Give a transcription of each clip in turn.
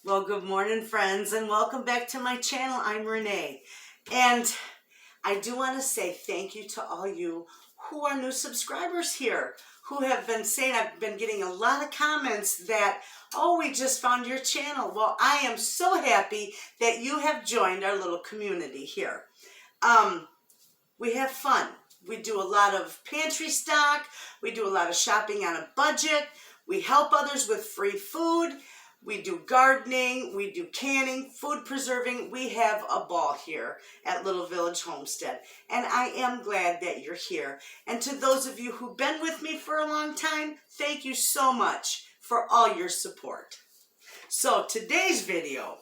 Well, good morning, friends, and welcome back to my channel. I'm Renee, and I do want to say thank you to all you who are new subscribers here, who have been saying, I've been getting a lot of comments that, oh, we just found your channel. Well, I am so happy that you have joined our little community here. We have fun. We do a lot of pantry stock. We do a lot of shopping on a budget. We help others with free food. We do gardening, we do canning, food preserving. We have a ball here at Little Village Homestead, and I am glad that you're here. And to those of you who've been with me for a long time, thank you so much for all your support. So today's video,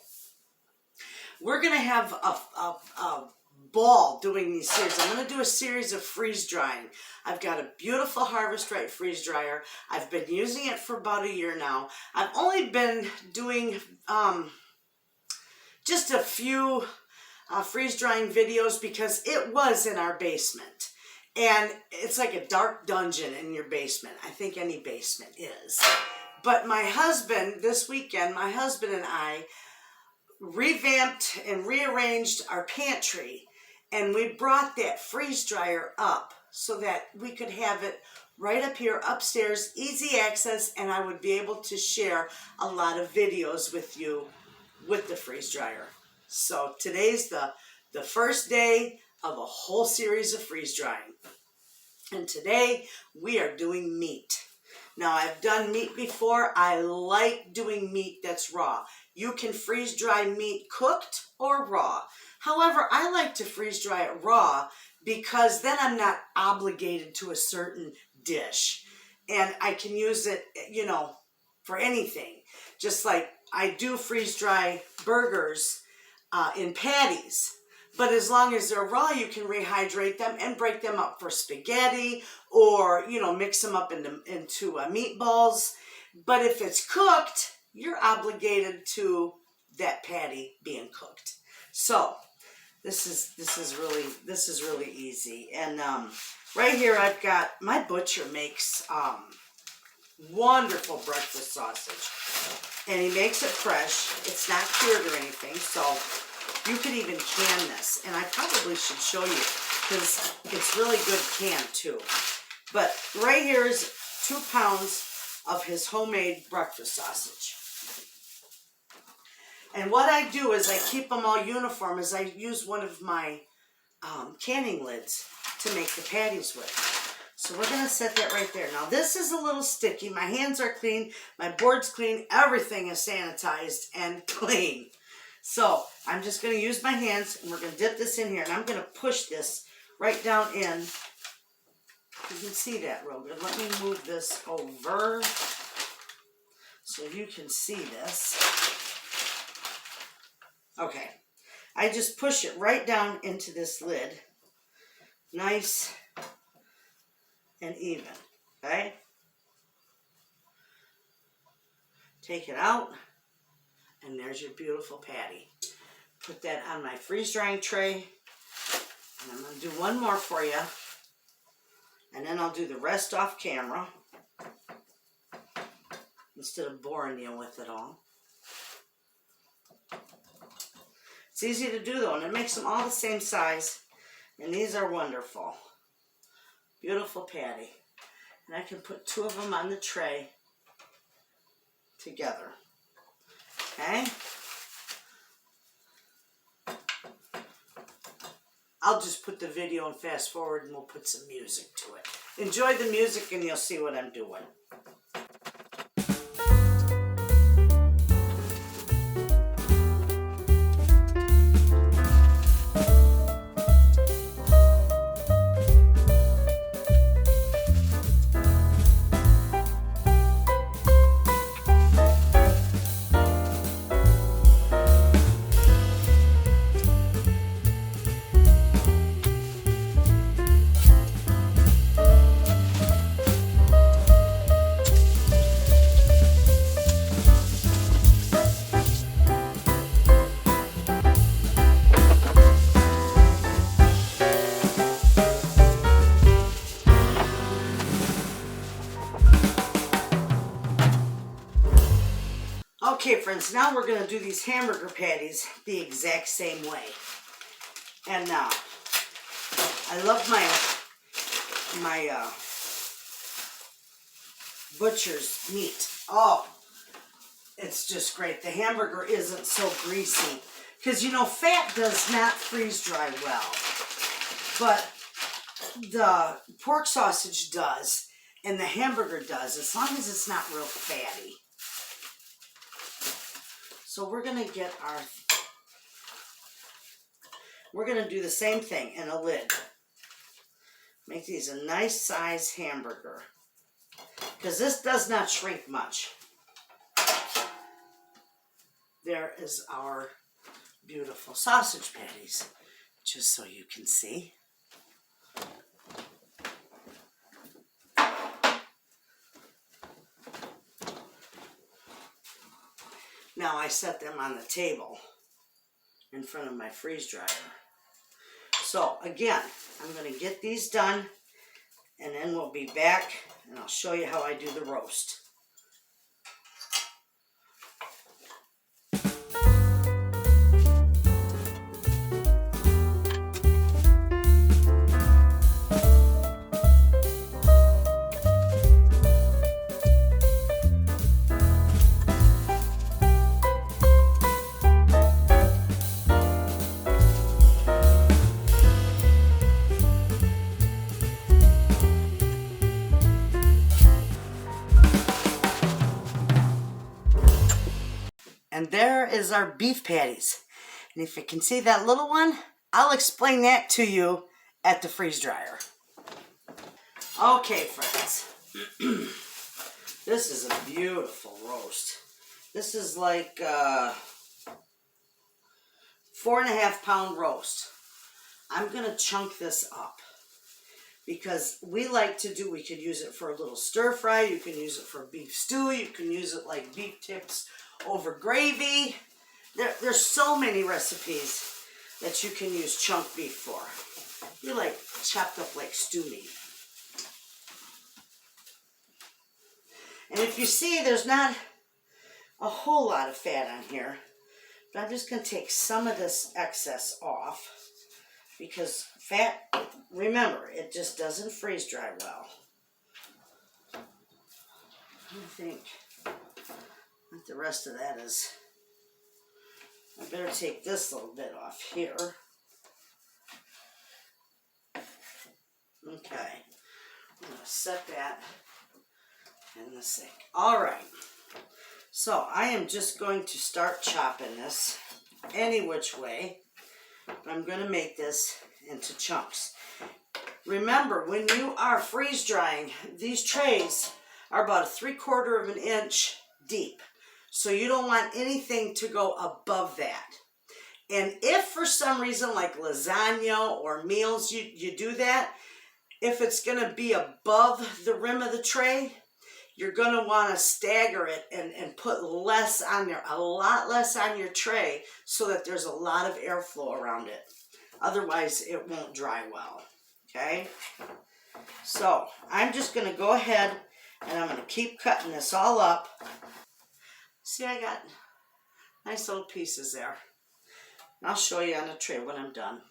we're going to have a ball doing these series. I'm going to do a series of freeze drying. I've got a beautiful Harvest Right freeze dryer. I've been using it for about a year now. I've only been doing just a few freeze drying videos because it was in our basement. And it's like a dark dungeon in your basement. I think any basement is. But my husband, this weekend, my husband and I revamped and rearranged our pantry. And we brought that freeze dryer up so that we could have it right up here upstairs, easy access, and I would be able to share a lot of videos with you with the freeze dryer. So today's the first day of a whole series of freeze drying. And today we are doing meat. Now, I've done meat before. I like doing meat that's raw. You can freeze dry meat cooked or raw. However, I like to freeze dry it raw because then I'm not obligated to a certain dish. And I can use it, you know, for anything. Just like I do freeze dry burgers in patties. But as long as they're raw, you can rehydrate them and break them up for spaghetti or, you know, mix them up into meatballs. But if it's cooked, you're obligated to that patty being cooked. So this is really easy. And right here I've got my butcher makes wonderful breakfast sausage, and he makes it fresh. It's not cured or anything, so you could even can this, and I probably should show you because it's really good canned too. But right here is 2 pounds of his homemade breakfast sausage. And what I do is I keep them all uniform as I use one of my canning lids to make the patties with. So we're going to set that right there. Now this is a little sticky. My hands are clean. My board's clean. Everything is sanitized and clean. So I'm just going to use my hands and we're going to dip this in here. And I'm going to push this right down in. You can see that real good. Let me move this over so you can see this. Okay, I just push it right down into this lid, nice and even, okay? Take it out, and there's your beautiful patty. Put that on my freeze drying tray, and I'm going to do one more for you, and then I'll do the rest off camera, instead of boring you with it all. It's easy to do though, and it makes them all the same size. And these are wonderful. Beautiful patty. And I can put 2 of them on the tray together. Okay? I'll just put the video and fast forward and we'll put some music to it. Enjoy the music and you'll see what I'm doing. friends, now we're going to do these hamburger patties the exact same way. And now, I love my butcher's meat. Oh, it's just great. The hamburger isn't so greasy. Because, you know, fat does not freeze dry well. But the pork sausage does. And the hamburger does, as long as it's not real fatty. So we're going to get our... We're going to do the same thing in a lid. Make these a nice size hamburger. Because this does not shrink much. There is our beautiful sausage patties. Just so you can see. Now I set them on the table in front of my freeze dryer. So again, I'm going to get these done and then we'll be back and I'll show you how I do the roast. And there is our beef patties. And if you can see that little one, I'll explain that to you at the freeze dryer. Okay, friends. This is a beautiful roast. This is like 4.5 pound roast. I'm going to chunk this up. Because we like to do, we could use it for a little stir fry. You can use it for beef stew. You can use it like beef tips over gravy. There's so many recipes that you can use chunk beef for. You like chopped up like stew meat. And if you see, there's not a whole lot of fat on here. But I'm just going to take some of this excess off. Because fat, remember, it just doesn't freeze dry well. I think what the rest of that is. I better take this little bit off here. Okay. I'm going to set that in the sink. Alright. So I am just going to start chopping this any which way. I'm going to make this into chunks. Remember, when you are freeze drying, these trays are about 3/4 of an inch deep. So you don't want anything to go above that. And if for some reason, like lasagna or meals, you do that, if it's going to be above the rim of the tray, you're going to want to stagger it and put less on there, a lot less on your tray so that there's a lot of airflow around it. Otherwise, it won't dry well, okay? So, I'm just going to go ahead and I'm going to keep cutting this all up. See, I got nice little pieces there. And I'll show you on a tray when I'm done.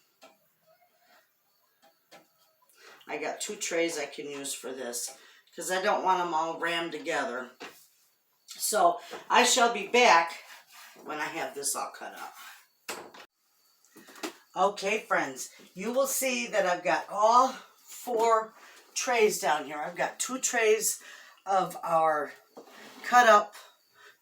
I got 2 trays I can use for this because I don't want them all rammed together. So I shall be back when I have this all cut up. Okay, friends, you will see that I've got all 4 trays down here. I've got 2 trays of our cut up,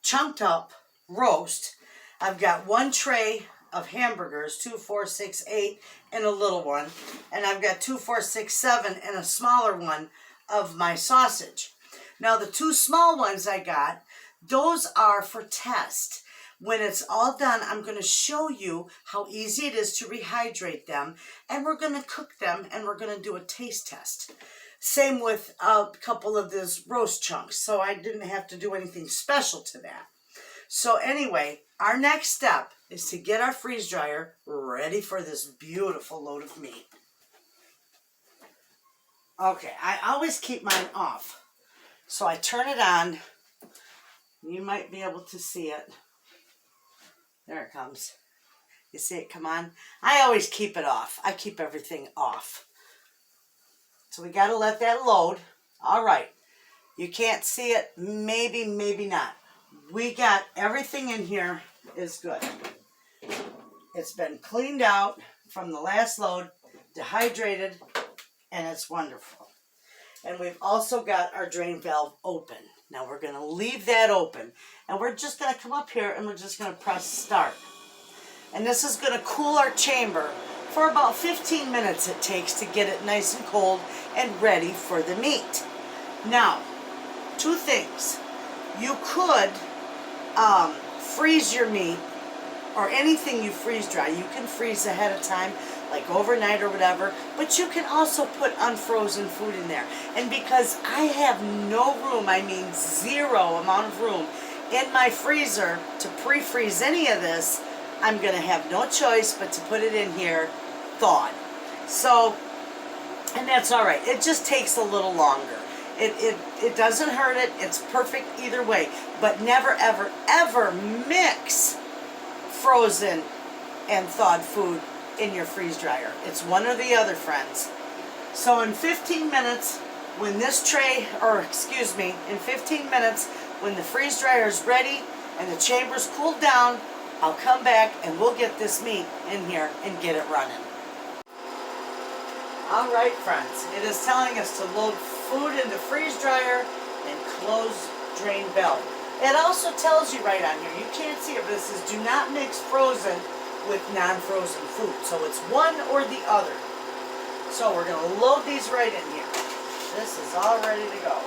chunked up roast. I've got 1 tray of hamburgers, 2, 4, 6, 8, and a little one. And I've got 2, 4, 6, 7, and a smaller one of my sausage. Now the 2 small ones I got, those are for test. When it's all done, I'm going to show you how easy it is to rehydrate them, and we're going to cook them, and we're going to do a taste test. Same with a couple of these roast chunks, so I didn't have to do anything special to that. So anyway, our next step is to get our freeze dryer ready for this beautiful load of meat. Okay, I always keep mine off. So I turn it on. You might be able to see it. There it comes. You see it come on? I always keep it off. I keep everything off. So we got to let that load. All right. You can't see it. Maybe, maybe not. We got everything in here is good. It's been cleaned out from the last load, dehydrated, and it's wonderful. And we've also got our drain valve open. Now we're going to leave that open. And we're just going to come up here and we're just going to press start. And this is going to cool our chamber for about 15 minutes it takes to get it nice and cold and ready for the meat. Now, two things. You could freeze your meat or anything you freeze dry. You can freeze ahead of time, like overnight or whatever, but you can also put unfrozen food in there. And because I have no room, I mean zero amount of room in my freezer to pre-freeze any of this, I'm going to have no choice but to put it in here thawed. So, and that's all right. It just takes a little longer. It doesn't hurt it. It's perfect either way. But never, ever, ever mix frozen and thawed food in your freeze dryer. It's one or the other, friends. So in 15 minutes, when this tray, or excuse me, in 15 minutes, when the freeze dryer is ready and the chamber's cooled down, I'll come back and we'll get this meat in here and get it running. All right, friends, it is telling us to load food in the freeze dryer and close drain valve. It also tells you right on here, you can't see it, but it says do not mix frozen with non-frozen food. So it's one or the other. So we're going to load these right in here. This is all ready to go.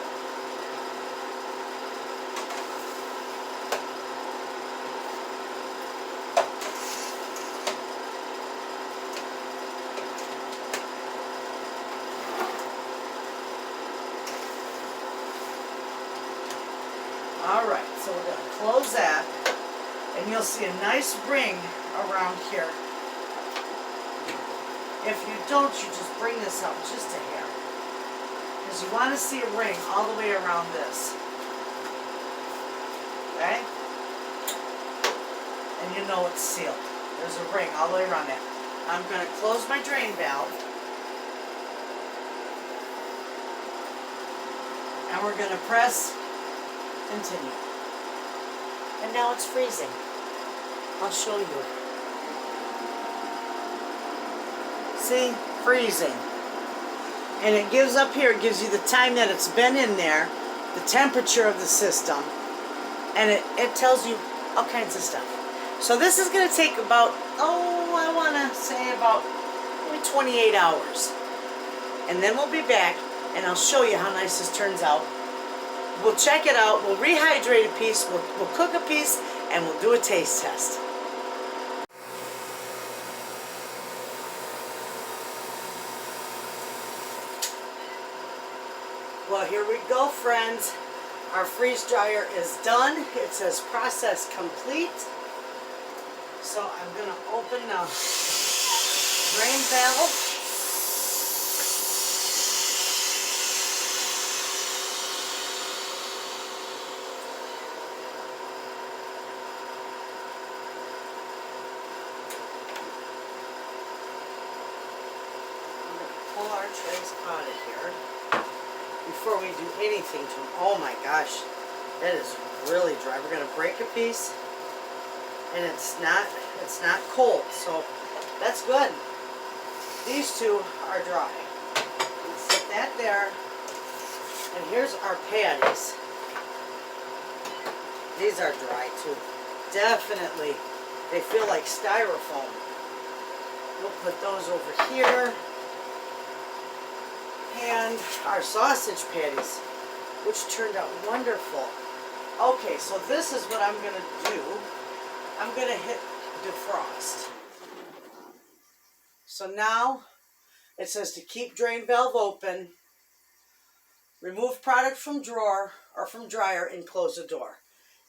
All right, so we're going to close that, and you'll see a nice ring around here. If you don't, you just bring this up just a hair, because you want to see a ring all the way around this. Okay? And you know it's sealed. There's a ring all the way around that. I'm going to close my drain valve, and we're going to press continue. And now it's freezing. I'll show you. See? Freezing. And it gives up here, it gives you the time that it's been in there, the temperature of the system, and it tells you all kinds of stuff. So this is going to take about, I want to say about maybe 28 hours. And then we'll be back and I'll show you how nice this turns out. We'll check it out, we'll rehydrate a piece, we'll cook a piece, and we'll do a taste test. Well, here we go, friends. Our freeze dryer is done. It says process complete. So I'm going to open the drain valve. Pull our trays out of here before we do anything to them. Oh my gosh, that is really dry. We're going to break a piece, and it's not cold, so that's good. These two are dry. Let's set that there, and here's our patties. These are dry too. Definitely, they feel like styrofoam. We'll put those over here. And our sausage patties, which turned out wonderful. Okay, so this is what I'm going to do. I'm going to hit defrost. So now it says to keep drain valve open, remove product from drawer or from dryer, and close the door.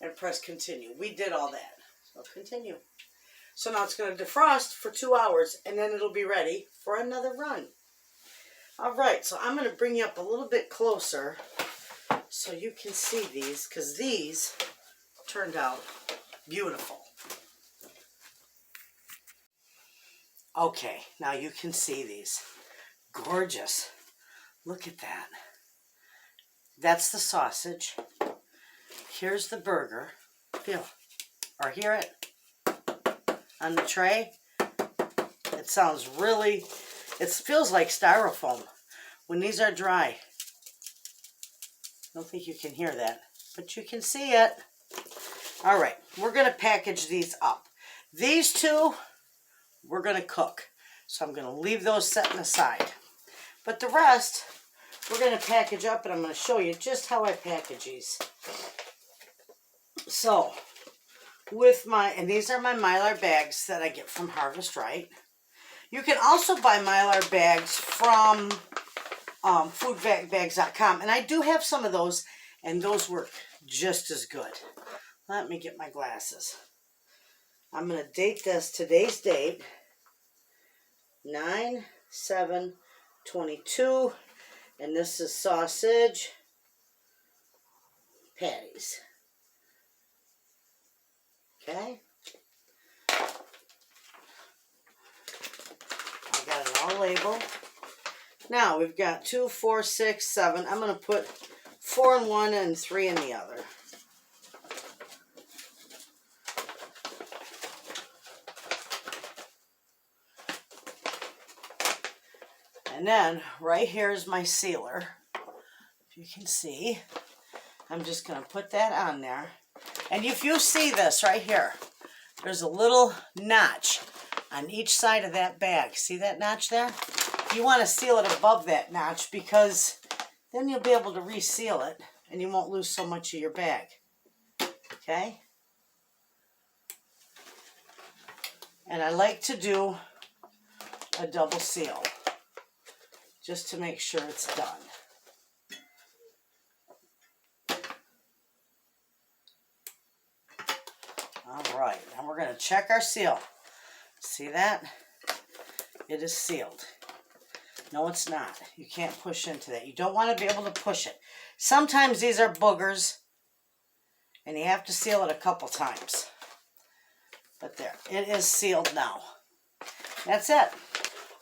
And press continue. We did all that. So continue. So now it's going to defrost for 2 hours, and then it'll be ready for another run. All right, so I'm going to bring you up a little bit closer so you can see these, because these turned out beautiful. Okay, now you can see these. Gorgeous. Look at that. That's the sausage. Here's the burger. Feel or hear it on the tray. It sounds really, it feels like styrofoam. When these are dry, I don't think you can hear that, but you can see it. All right, we're going to package these up. These two, we're going to cook. So I'm going to leave those setting aside. But the rest, we're going to package up, and I'm going to show you just how I package these. So, with my, and these are my Mylar bags that I get from Harvest Right. You can also buy Mylar bags from foodbags.com, and I do have some of those, and those work just as good. Let me get my glasses. I'm going to date this, today's date, 9/7/22, and this is sausage patties. Okay? I got it all labeled. Now we've got 2, 4, 6, 7. I'm going to put 4 in one and 3 in the other. And then right here is my sealer. If you can see, I'm just going to put that on there. And if you see this right here, there's a little notch on each side of that bag. See that notch there? You want to seal it above that notch because then you'll be able to reseal it and you won't lose so much of your bag. Okay? And I like to do a double seal just to make sure it's done. All right, now we're going to check our seal. See that? It is sealed. No, it's not. You can't push into that. You don't want to be able to push it. Sometimes these are boogers, and you have to seal it a couple times. But there, it is sealed now. That's it.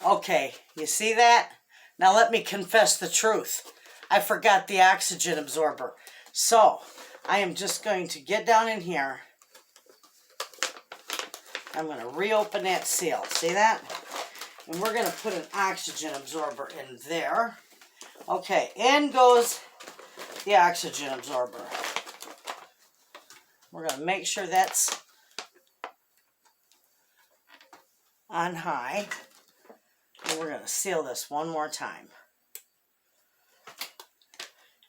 Okay, you see that? Now let me confess the truth. I forgot the oxygen absorber. So, I am just going to get down in here. I'm going to reopen that seal. See that? And we're going to put an oxygen absorber in there. Okay, in goes the oxygen absorber. We're going to make sure that's on high. And we're going to seal this one more time.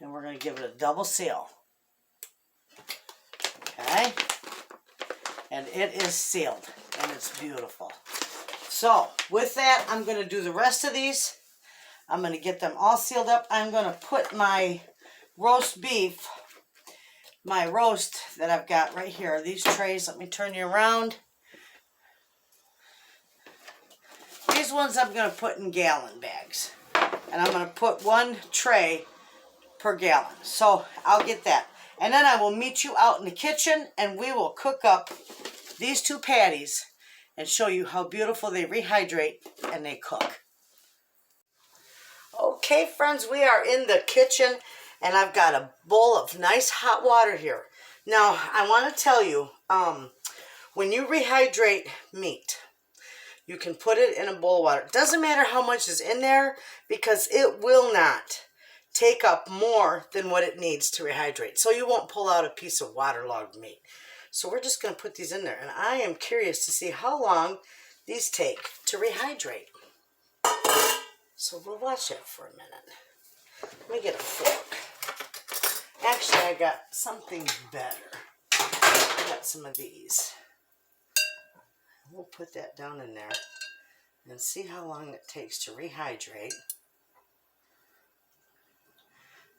And we're going to give it a double seal. Okay? And it is sealed. And it's beautiful. So, with that, I'm going to do the rest of these. I'm going to get them all sealed up. I'm going to put my roast beef, my roast that I've got right here, these trays, let me turn you around. These ones I'm going to put in gallon bags. And I'm going to put one tray per gallon. So, I'll get that. And then I will meet you out in the kitchen and we will cook up these two patties and show you how beautiful they rehydrate and they cook. Okay, friends, we are in the kitchen and I've got a bowl of nice hot water here. Now, I want to tell you, when you rehydrate meat, you can put it in a bowl of water. It doesn't matter how much is in there because it will not take up more than what it needs to rehydrate. So you won't pull out a piece of waterlogged meat. So we're just going to put these in there. And I am curious to see how long these take to rehydrate. So we'll watch that for a minute. Let me get a fork. Actually, I got something better. I got some of these. We'll put that down in there and see how long it takes to rehydrate.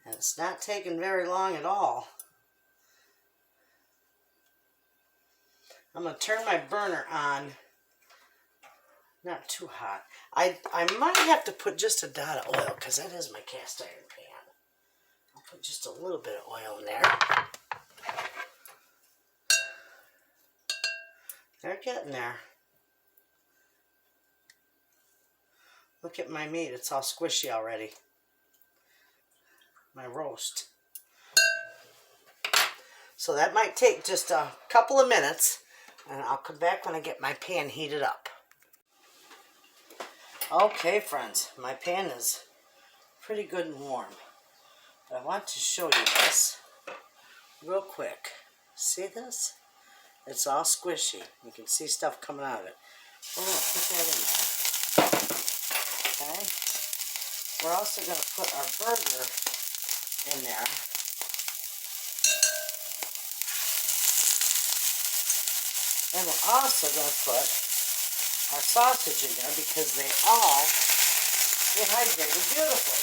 And it's not taking very long at all. I'm going to turn my burner on. Not too hot. I might have to put just a dot of oil because that is my cast iron pan. I'll put just a little bit of oil in there. They're getting there. Look at my meat. It's all squishy already. My roast. So that might take just a couple of minutes, and I'll come back when I get my pan heated up. Okay, friends, my pan is pretty good and warm. But I want to show you this real quick. See this? It's all squishy. You can see stuff coming out of it. We're going to put that in there. Okay? We're also going to put our burger in there. And we're also going to put our sausage in there because they all rehydrated beautifully.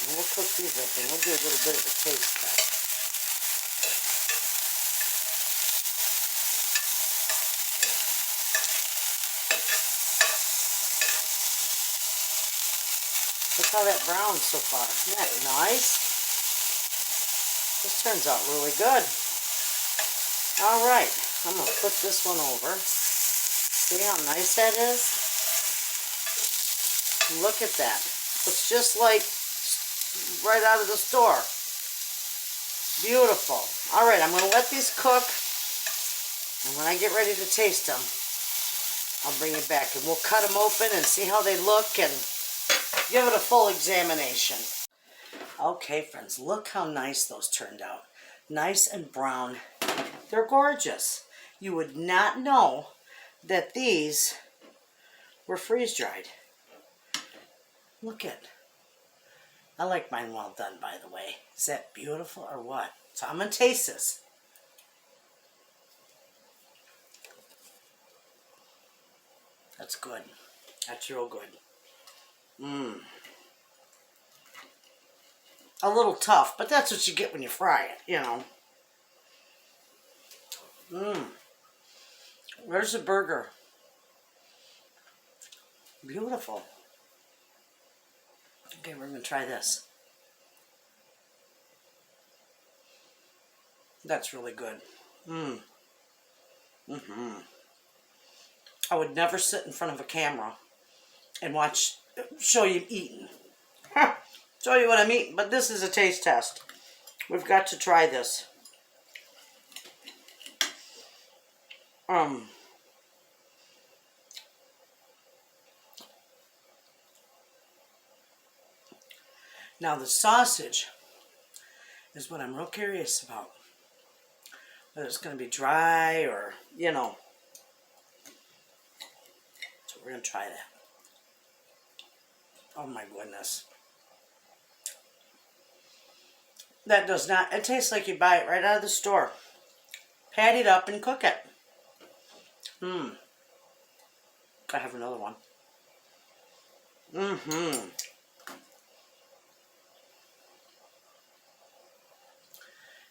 And we'll cook these up and we'll do a little bit of a taste test. Look how that browns so far. Isn't that nice? This turns out really good. Alright, I'm going to flip this one over. See how nice that is? Look at that. Looks just like right out of the store. Beautiful. Alright, I'm going to let these cook. And when I get ready to taste them, I'll bring it back. And we'll cut them open and see how they look and give it a full examination. Okay, friends, look how nice those turned out. Nice and brown. They're gorgeous. You would not know that these were freeze-dried. Look at. I like mine well done, by the way. Is that beautiful or what? So I'm going to taste this. That's good. That's real good. A little tough, but that's what you get when you fry it, you know. Where's the burger? Beautiful. Okay, we're going to try this. That's really good. I would never sit in front of a camera and show you eating. Show you what I'm eating, but this is a taste test. We've got to try this. Now the sausage is what I'm real curious about. Whether it's going to be dry or, you know. So we're going to try that. Oh my goodness. That does not, it tastes like you buy it right out of the store. Pat it up and cook it. I have another one.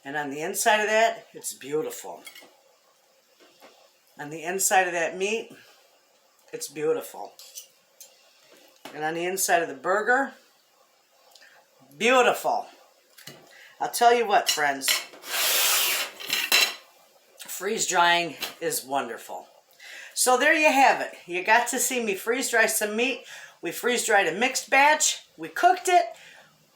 And on the inside of that, it's beautiful. On the inside of that meat, it's beautiful. And on the inside of the burger, beautiful. I'll tell you what, friends. Freeze drying is wonderful. So there you have it. You got to see me freeze dry some meat. We freeze dried a mixed batch. We cooked it.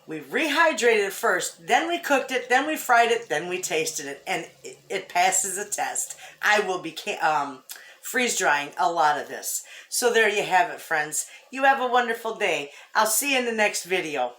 We rehydrated it first. Then we cooked it. Then we fried it. Then we tasted it. And it passes a test. I will be freeze drying a lot of this. So there you have it, friends. You have a wonderful day. I'll see you in the next video.